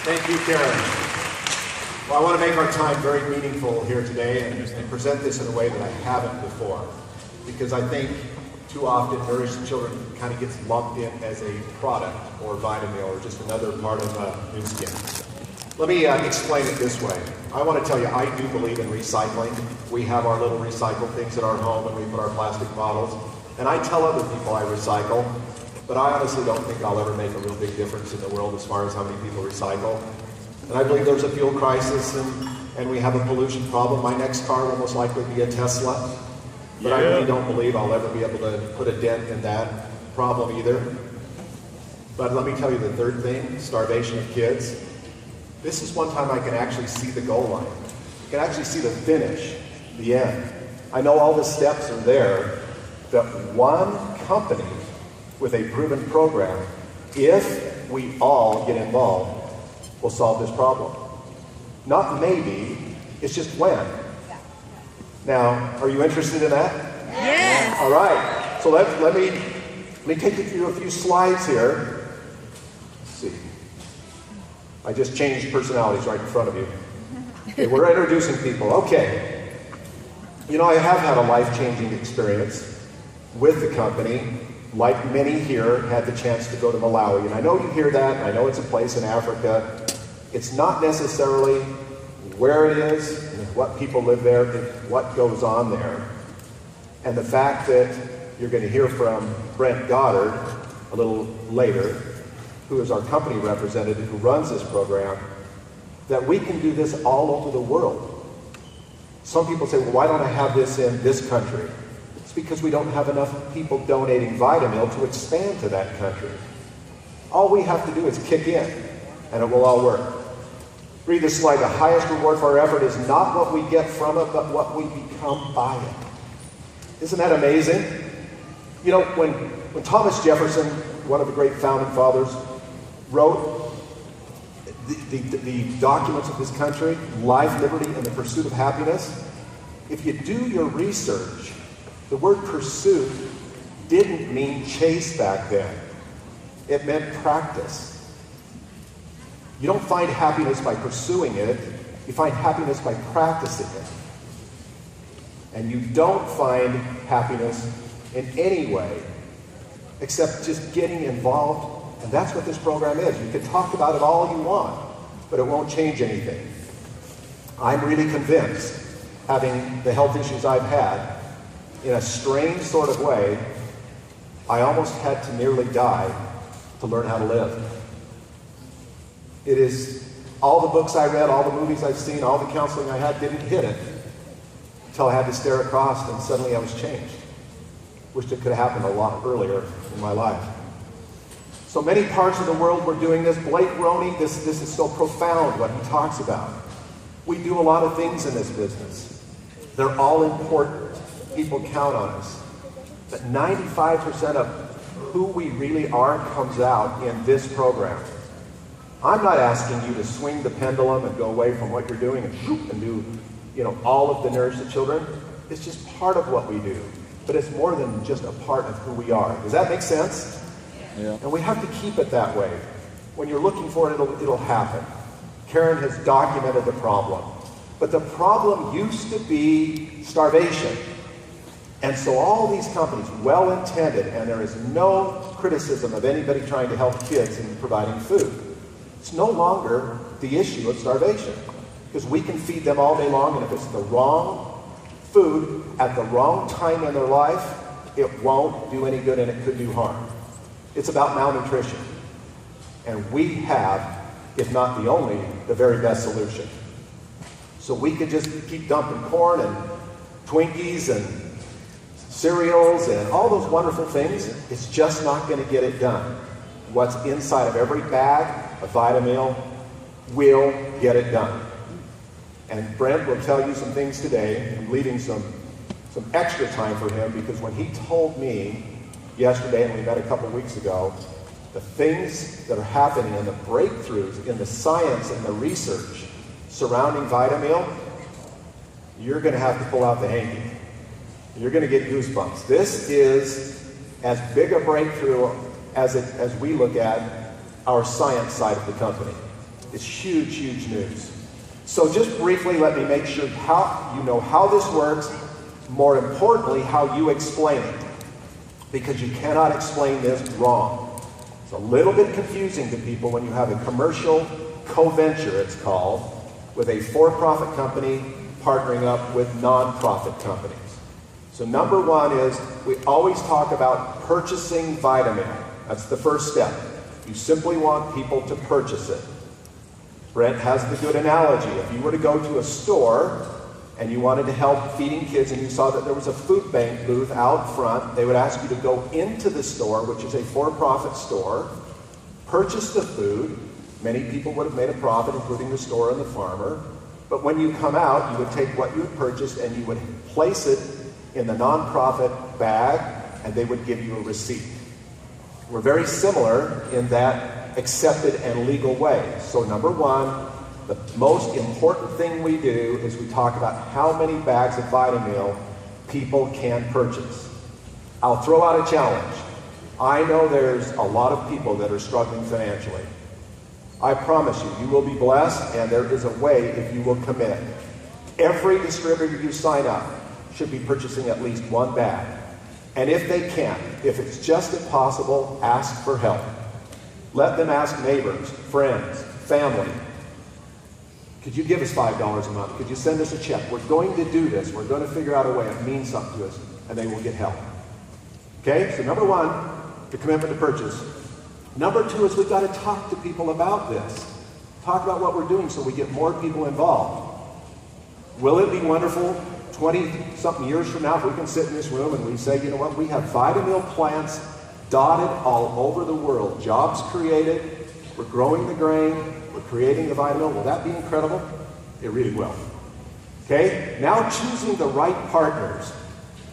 Thank you, Karen. Well, I want to make our time very meaningful here today and present this in a way that I haven't before, because I think too often nourished children kind of gets lumped in as a product or vitamin or just another part of new skin. Let me explain it this way. I want to tell you, I do believe in recycling. We have our little recycle things at our home, and we put our plastic bottles. And I tell other people I recycle, but I honestly don't think I'll ever make a real big difference in the world as far as how many people recycle. And I believe there's a fuel crisis, and we have a pollution problem. My next car will most likely be a Tesla, but I really don't believe I'll ever be able to put a dent in that problem either. But let me tell you the third thing, starvation of kids. This is one time I can actually see the goal line. I can actually see the finish, the end. I know all the steps are there, that one company with a proven program, if we all get involved, will solve this problem. Not maybe, it's just when. Now, are you interested in that? Yes. All right, so let me take you through a few slides here. Let's see. I just changed personalities right in front of you. Okay, we're introducing people. Okay. You know, I have had a life-changing experience with the company. Like many here, had the chance to go to Malawi. And I know you hear that, and I know it's a place in Africa. It's not necessarily where it is, and what people live there, and what goes on there. And the fact that you're going to hear from Brent Goddard a little later, who is our company representative who runs this program, that we can do this all over the world. Some people say, well, why don't I have this in this country? It's because we don't have enough people donating Vitamil to expand to that country. All we have to do is kick in, and it will all work. Read this slide. The highest reward for our effort is not what we get from it, but what we become by it. Isn't that amazing? You know, when Thomas Jefferson, one of the great founding fathers, wrote the documents of this country, life, liberty, and the pursuit of happiness, if you do your research, the word pursuit didn't mean chase back then. It meant practice. You don't find happiness by pursuing it. You find happiness by practicing it. And you don't find happiness in any way except just getting involved. And that's what this program is. You can talk about it all you want, but it won't change anything. I'm really convinced, having the health issues I've had, in a strange sort of way, I almost had to nearly die to learn how to live. It is all the books I read, all the movies I've seen, all the counseling I had didn't hit it until I had to stare across, and suddenly I was changed. Wished it could have happened a lot earlier in my life. So many parts of the world we're doing this. Blake Roney, this is so profound what he talks about. We do a lot of things in this business. They're all important. People count on us. But 95% of who we really are comes out in this program. I'm not asking you to swing the pendulum and go away from what you're doing and do, all of the Nourish the Children. It's just part of what we do. But it's more than just a part of who we are. Does that make sense? Yeah. And we have to keep it that way. When you're looking for it, it'll happen. Karen has documented the problem. But the problem used to be starvation. And so all these companies, well-intended, and there is no criticism of anybody trying to help kids in providing food. It's no longer the issue of starvation, because we can feed them all day long, and if it's the wrong food at the wrong time in their life, it won't do any good and it could do harm. It's about malnutrition. And we have, if not the only, the very best solution. So we could just keep dumping corn and Twinkies and cereals and all those wonderful things. It's just not going to get it done. What's inside of every bag of Vitamil will get it done. And Brent will tell you some things today. I'm leaving some extra time for him, because when he told me yesterday, and we met a couple weeks ago, the things that are happening and the breakthroughs in the science and the research surrounding Vitamil, you're going to have to pull out the hanky. You're going to get goosebumps. This is as big a breakthrough as we look at our science side of the company. It's huge, huge news. So just briefly, let me make sure you know how this works. More importantly, how you explain it. Because you cannot explain this wrong. It's a little bit confusing to people when you have a commercial co-venture, it's called, with a for-profit company partnering up with non-profit companies. So number one is, we always talk about purchasing Vitameal. That's the first step. You simply want people to purchase it. Brent has the good analogy. If you were to go to a store and you wanted to help feeding kids and you saw that there was a food bank booth out front, they would ask you to go into the store, which is a for-profit store, purchase the food. Many people would have made a profit, including the store and the farmer. But when you come out, you would take what you had purchased and you would place it in the nonprofit bag, and they would give you a receipt. We're very similar in that accepted and legal way. So number one, the most important thing we do is we talk about how many bags of Vitameal people can purchase. I'll throw out a challenge. I know there's a lot of people that are struggling financially. I promise you, you will be blessed, and there is a way if you will commit. Every distributor you sign up should be purchasing at least one bag. And if they can't, if it's just impossible, ask for help. Let them ask neighbors, friends, family. Could you give us $5 a month? Could you send us a check? We're going to do this. We're going to figure out a way. It means something to us. And they will get help. Okay? So number one, the commitment to purchase. Number two is we've got to talk to people about this. Talk about what we're doing so we get more people involved. Will it be wonderful 20-something years from now if we can sit in this room and we say, you know what, we have Vitameal plants dotted all over the world. Jobs created. We're growing the grain. We're creating the Vitameal. Will that be incredible? It really will. Okay? Now choosing the right partners.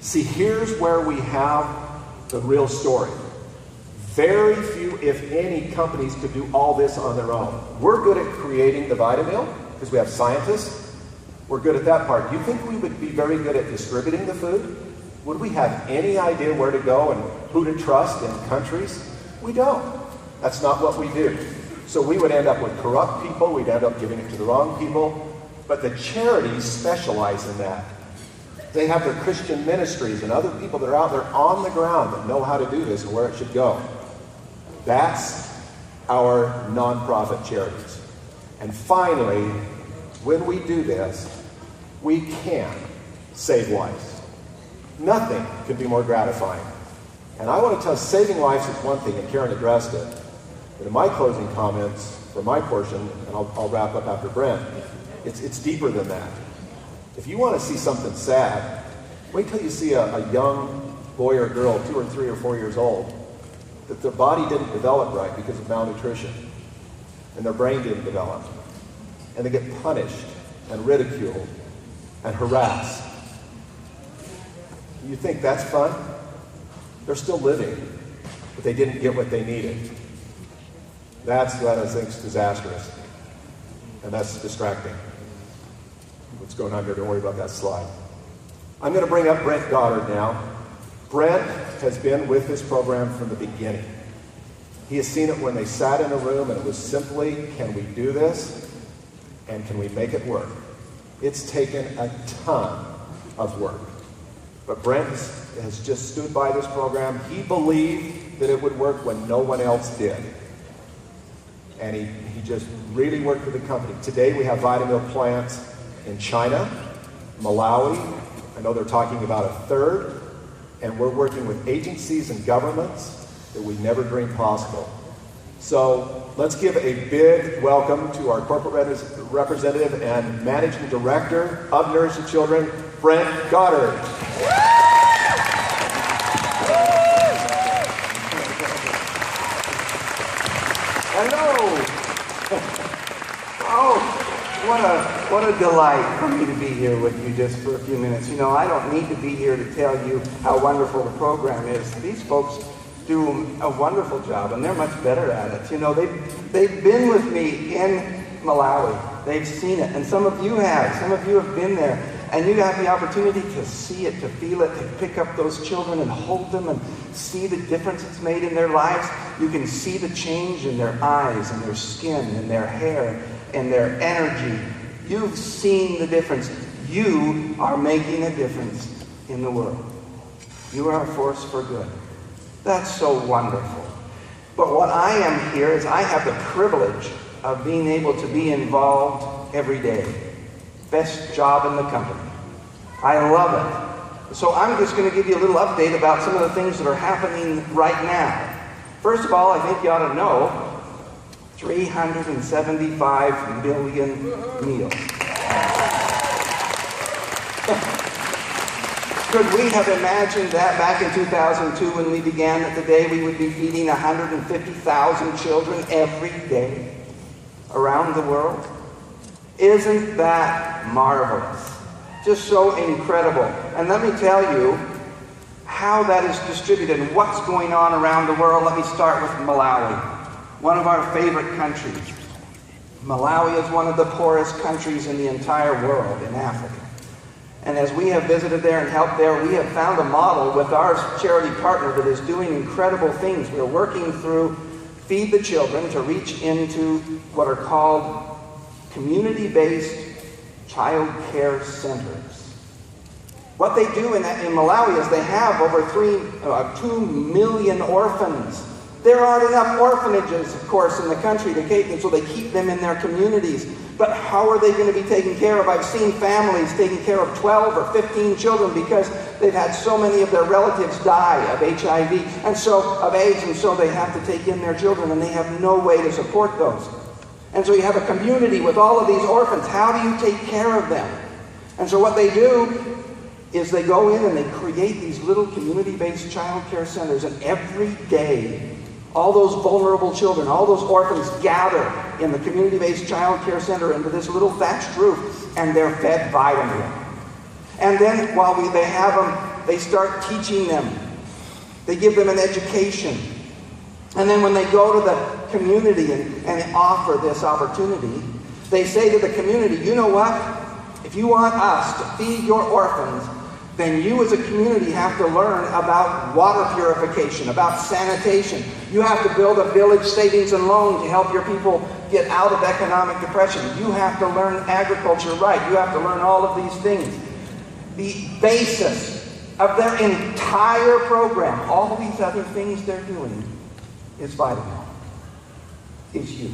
See, here's where we have the real story. Very few, if any, companies could do all this on their own. We're good at creating the Vitameal because we have scientists. We're good at that part. Do you think we would be very good at distributing the food? Would we have any idea where to go and who to trust in countries? We don't. That's not what we do. So we would end up with corrupt people. We'd end up giving it to the wrong people. But the charities specialize in that. They have their Christian ministries and other people that are out there on the ground that know how to do this and where it should go. That's our nonprofit charities. And finally, when we do this, we can save lives. Nothing could be more gratifying. And I want to tell you, saving lives is one thing, and Karen addressed it. But in my closing comments, for my portion, and I'll wrap up after Brent, it's deeper than that. If you want to see something sad, wait till you see a young boy or girl, 2 or 3 or 4 years old, that their body didn't develop right because of malnutrition, and their brain didn't develop, and they get punished and ridiculed and harassed. You think that's fun? They're still living, but they didn't get what they needed. That's what I think is disastrous, and that's distracting. What's going on here? Don't worry about that slide. I'm going to bring up Brent Goddard now. Brent has been with this program from the beginning. He has seen it when they sat in a room and it was simply, can we do this? And can we make it work? It's taken a ton of work. But Brent has just stood by this program. He believed that it would work when no one else did. And he just really worked with the company. Today we have Vitameal plants in China, Malawi. I know they're talking about a third. And we're working with agencies and governments that we never dreamed possible. So let's give a big welcome to our corporate representative and managing director of Nourishing Children, Brent Goddard. Hello. Oh, what a delight for me to be here with you just for a few minutes. You know, I don't need to be here to tell you how wonderful the program is. These folks do a wonderful job, and they're much better at it. You know, they've been with me in Malawi. They've seen it, and some of you have. Some of you have been there. And you have the opportunity to see it, to feel it, to pick up those children and hold them and see the difference it's made in their lives. You can see the change in their eyes and their skin and their hair and their energy. You've seen the difference. You are making a difference in the world. You are a force for good. That's so wonderful. But what I am here is I have the privilege of being able to be involved every day. Best job in the company. I love it. So I'm just going to give you a little update about some of the things that are happening right now. First of all, I think you ought to know 375 million meals. Could we have imagined that back in 2002 when we began that today we would be feeding 150,000 children every day around the world? Isn't that marvelous? Just so incredible. And let me tell you how that is distributed and what's going on around the world. Let me start with Malawi, one of our favorite countries. Malawi is one of the poorest countries in the entire world in Africa. And as we have visited there and helped there, we have found a model with our charity partner that is doing incredible things. We're working through Feed the Children to reach into what are called community-based child care centers. What they do in Malawi is they have over 2 million orphans. There aren't enough orphanages, of course, in the country to cater, so they keep them in their communities. But how are they going to be taken care of? I've seen families taking care of 12 or 15 children because they've had so many of their relatives die of HIV and so of AIDS, and so they have to take in their children, and they have no way to support those. And so you have a community with all of these orphans. How do you take care of them? And so what they do is they go in and they create these little community-based child care centers, and every day all those vulnerable children, all those orphans gather in the community-based child care center into this little thatched roof, and they're fed vitamin. And then while they have them, they start teaching them. They give them an education. And then when they go to the community and offer this opportunity, they say to the community, you know what? If you want us to feed your orphans, then you as a community have to learn about water purification, about sanitation. You have to build a village savings and loan to help your people get out of economic depression. You have to learn agriculture right. You have to learn all of these things. The basis of their entire program, all these other things they're doing, is vitamin. Is you.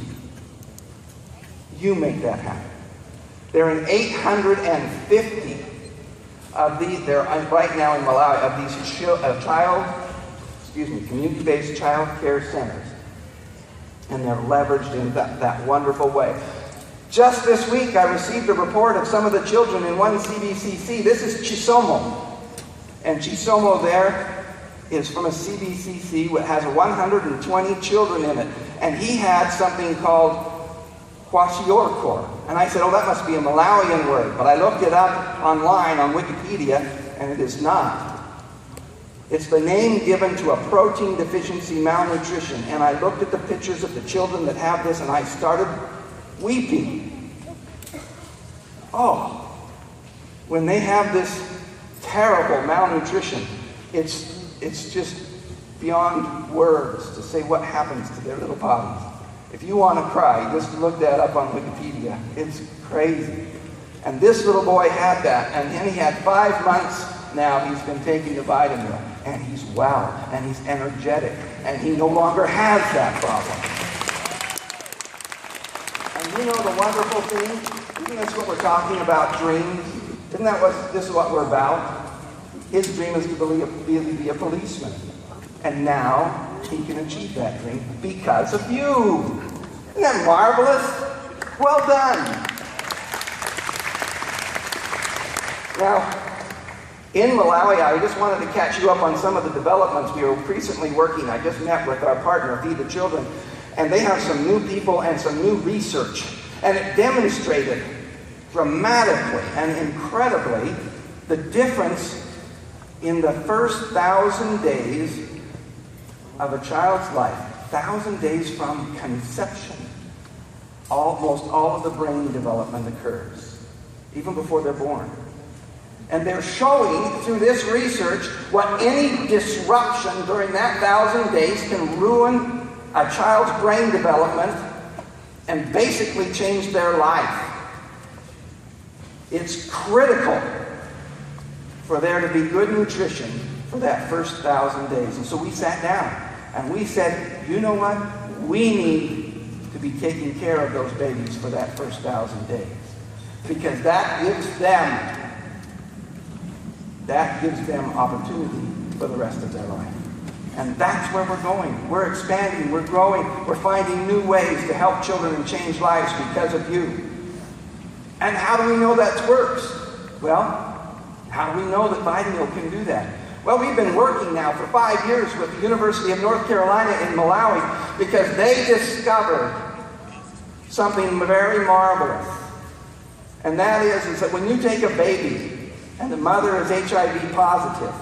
You make that happen. They're in 850 of these, they're right now in Malawi, of these community-based child care centers. And they're leveraged in that wonderful way. Just this week, I received a report of some of the children in one CBCC. This is Chisomo. And Chisomo there is from a CBCC that has 120 children in it. And he had something called Kwashiorkor. And I said, oh, that must be a Malawian word. But I looked it up online on Wikipedia, and it is not. It's the name given to a protein deficiency malnutrition. And I looked at the pictures of the children that have this, and I started weeping. Oh, when they have this terrible malnutrition, it's just beyond words to say what happens to their little bodies. If you want to cry, just look that up on Wikipedia. It's crazy. And this little boy had that, and then he had 5 months now he's been taking the vitamin, and he's well, and he's energetic, and he no longer has that problem. And you know the wonderful thing? Isn't this what we're talking about, dreams? Isn't that what this is what we're about? His dream is to be a policeman. And now he can achieve that dream because of you. Isn't that marvelous? Well done. Now, in Malawi, I just wanted to catch you up on some of the developments we are recently working. I just met with our partner, Feed the Children, and they have some new people and some new research. And it demonstrated dramatically and incredibly the difference in the first 1,000 days of a child's life, 1,000 days from conception. Almost all of the brain development occurs, even before they're born. And they're showing through this research what any disruption during that 1,000 days can ruin a child's brain development and basically change their life. It's critical for there to be good nutrition for that first 1,000 days. And so we sat down and we said, you know what? We need to be taking care of those babies for that first 1,000 days. Because that gives them opportunity for the rest of their life. And that's where we're going. We're expanding, we're growing, we're finding new ways to help children and change lives because of you. And how do we know that works? Well, how do we know that Vitamil can do that? Well, we've been working now for 5 years with the University of North Carolina in Malawi because they discovered something very marvelous. And that is that when you take a baby and the mother is HIV positive,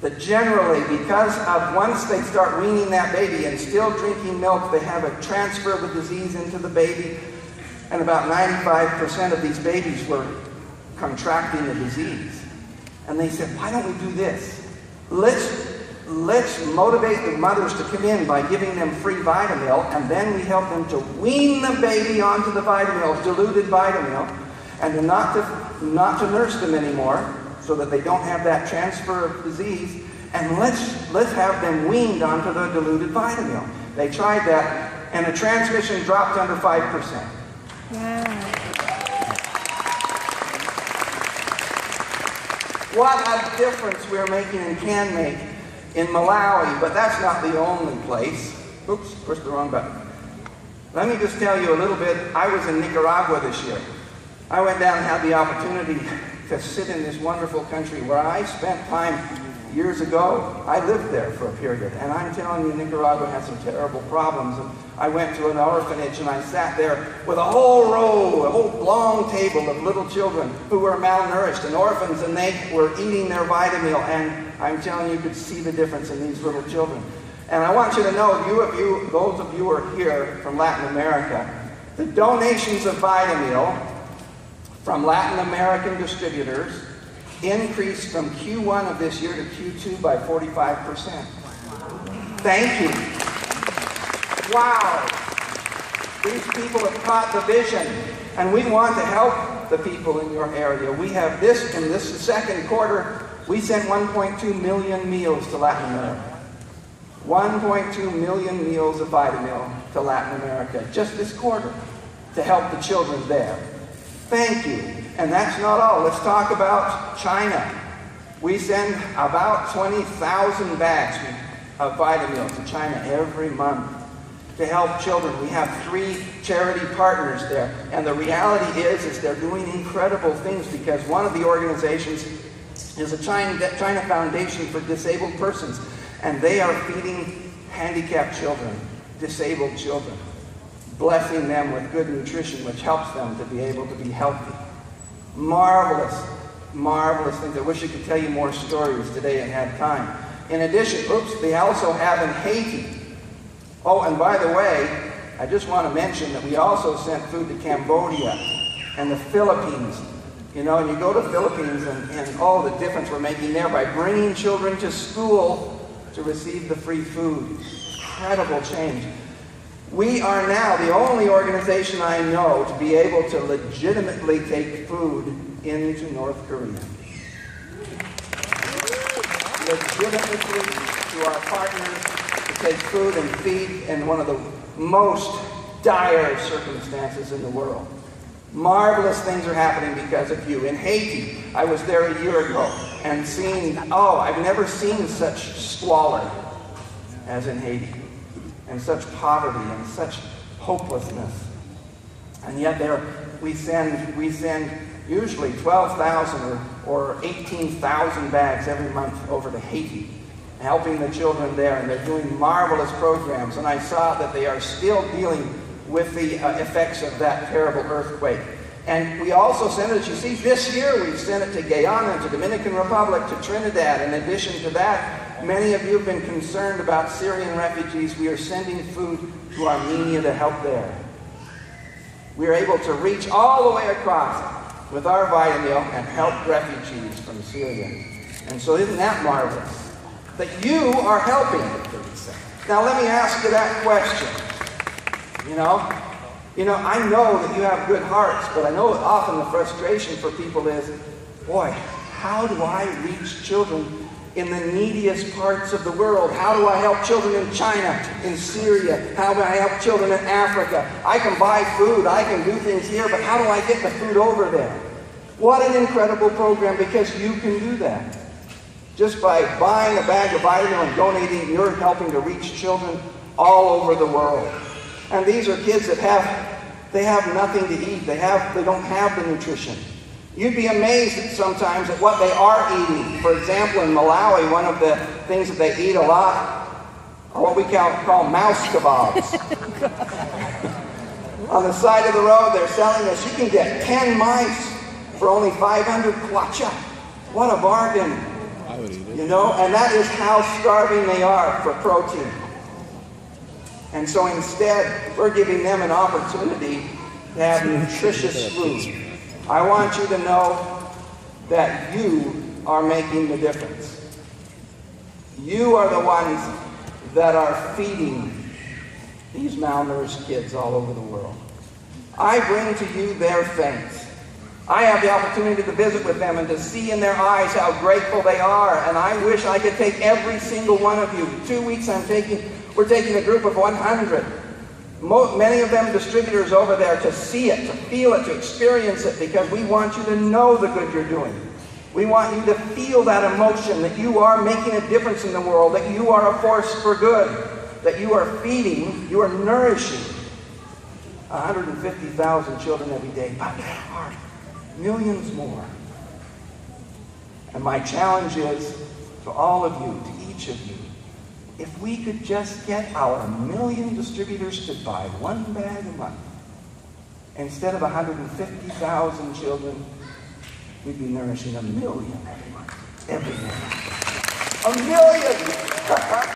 that generally, because of once they start weaning that baby and still drinking milk, they have a transfer of the disease into the baby. And about 95% of these babies were contracting the disease. And they said, why don't we do this? Let's motivate the mothers to come in by giving them free Vitamil, and then we help them to wean the baby onto the Vitamil, diluted Vitamil, and to not to nurse them anymore, so that they don't have that transfer of disease, and let's have them weaned onto the diluted Vitamil. They tried that, and the transmission dropped under 5%. Wow. What a difference we're making and can make in Malawi, but that's not the only place. Oops, pushed the wrong button. Let me just tell you a little bit. I was in Nicaragua this year. I went down and had the opportunity to sit in this wonderful country where I spent time years ago. I lived there for a period, and I'm telling you, Nicaragua has some terrible problems. And I went to an orphanage and I sat there with a whole long table of little children who were malnourished and orphans, and they were eating their Vitamil, and I'm telling you, you could see the difference in these little children. And I want you to know, those of you who are here from Latin America, the donations of Vitamil from Latin American distributors increased from Q1 of this year to Q2 by 45%. Thank you. Wow. These people have caught the vision, and we want to help the people in your area. We have this, in this second quarter, we sent 1.2 million meals to Latin America. 1.2 million meals of Vitamil to Latin America, just this quarter, to help the children there. Thank you. And that's not all. Let's talk about China. We send about 20,000 bags of Vitamil to China every month to help children. We have 3 charity partners there. And the reality is they're doing incredible things, because one of the organizations is a China Foundation for Disabled Persons. And they are feeding handicapped children, disabled children, blessing them with good nutrition, which helps them to be able to be healthy. Marvelous, marvelous things. I wish I could tell you more stories today and have time. In addition, they also have in Haiti. Oh, and by the way, I just want to mention that we also sent food to Cambodia and the Philippines. You know, and you go to the Philippines and all the difference we're making there by bringing children to school to receive the free food. Incredible change. We are now the only organization I know to be able to legitimately take food into North Korea. Legitimately to our partners to take food and feed in one of the most dire circumstances in the world. Marvelous things are happening because of you. In Haiti, I was there a year ago and seeing, I've never seen such squalor as in Haiti, and such poverty and such hopelessness. And yet we send usually 12,000 or 18,000 bags every month over to Haiti, helping the children there, and they're doing marvelous programs. And I saw that they are still dealing with the effects of that terrible earthquake. And we also sent it, you see, this year we've sent it to Guyana, to Dominican Republic, to Trinidad. In addition to that, many of you have been concerned about Syrian refugees. We are sending food to Armenia to help there. We are able to reach all the way across with our Vitamilk and helped refugees from Syria. And so isn't that marvelous? That you are helping. Now let me ask you that question. You know, I know that you have good hearts, but I know that often the frustration for people is, boy, how do I reach children in the neediest parts of the world? How do I help children in China, in Syria? How do I help children in Africa? I can buy food, I can do things here, but how do I get the food over there? What an incredible program, because you can do that. Just by buying a bag of Vitamilk and donating, you're helping to reach children all over the world. And these are kids that have nothing to eat. They don't have the nutrition. You'd be amazed sometimes at what they are eating. For example, in Malawi, one of the things that they eat a lot are what we call mouse kebabs. On the side of the road, they're selling this. You can get 10 mice for only 500 kwacha. What a bargain. I would eat it. You know, and that is how starving they are for protein. And so instead, we're giving them an opportunity to have nutritious food. I want you to know that you are making the difference. You are the ones that are feeding these malnourished kids all over the world. I bring to you their thanks. I have the opportunity to visit with them and to see in their eyes how grateful they are. And I wish I could take every single one of you. 2 weeks we're taking a group of 100. Many of them distributors over there, to see it, to feel it, to experience it, because we want you to know the good you're doing. We want you to feel that emotion, that you are making a difference in the world, that you are a force for good, that you are feeding, you are nourishing 150,000 children every day. But there are millions more. And my challenge is to all of you, to each of you, if we could just get our 1 million distributors to buy 1 bag a month, instead of 150,000 children, we'd be nourishing 1 million every month, every day. 1 million!